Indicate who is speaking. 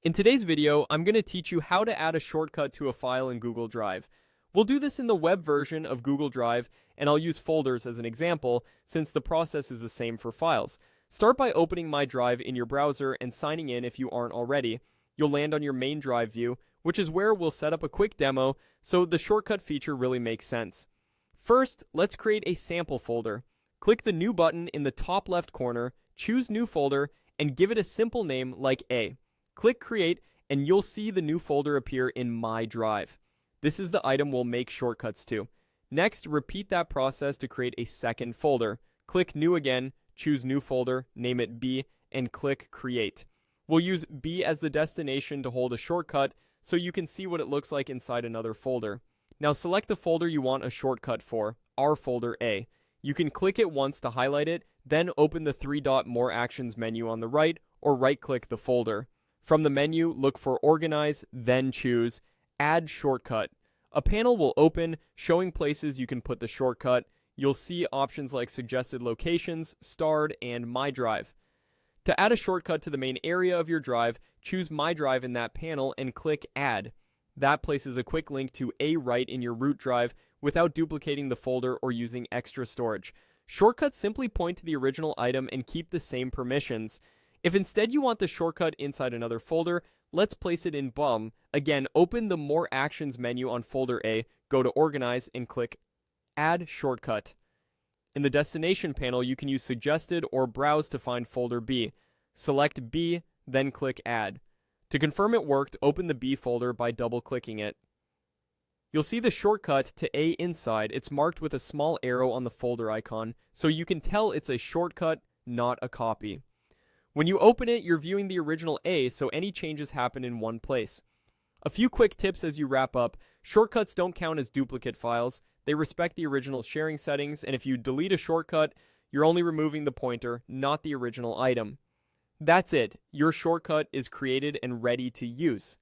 Speaker 1: In today's video, I'm going to teach you how to add a shortcut to a file in Google Drive. We'll do this in the web version of Google Drive, and I'll use folders as an example, since the process is the same for files. Start by opening My Drive in your browser and signing in if you aren't already. You'll land on your main drive view, which is where we'll set up a quick demo, so the shortcut feature really makes sense. First, let's create a sample folder. Click the New button in the top left corner, choose New Folder, and give it a simple name like A. Click Create, and you'll see the new folder appear in My Drive. This is the item we'll make shortcuts to. Next, repeat that process to create a second folder. Click New again, choose New Folder, name it B, and click Create. We'll use B as the destination to hold a shortcut so you can see what it looks like inside another folder. Now select the folder you want a shortcut for, our folder A. You can click it once to highlight it, then open the three-dot More Actions menu on the right, or right-click the folder. From the menu, look for Organize, then choose Add Shortcut. A panel will open showing places you can put the shortcut. You'll see options like Suggested Locations, Starred, and My Drive. To add a shortcut to the main area of your drive, choose My Drive in that panel and click Add. That places a quick link to A right in your root drive without duplicating the folder or using extra storage. Shortcuts simply point to the original item and keep the same permissions. If instead you want the shortcut inside another folder, let's place it in BUM. Again, open the More Actions menu on folder A, go to Organize, and click Add Shortcut. In the Destination panel, you can use Suggested or Browse to find folder B. Select B, then click Add. To confirm it worked, open the B folder by double-clicking it. You'll see the shortcut to A inside. It's marked with a small arrow on the folder icon, so you can tell it's a shortcut, not a copy. When you open it, you're viewing the original A, so any changes happen in one place. A few quick tips as you wrap up. Shortcuts don't count as duplicate files. They respect the original sharing settings, and if you delete a shortcut, you're only removing the pointer, not the original item. That's it. Your shortcut is created and ready to use.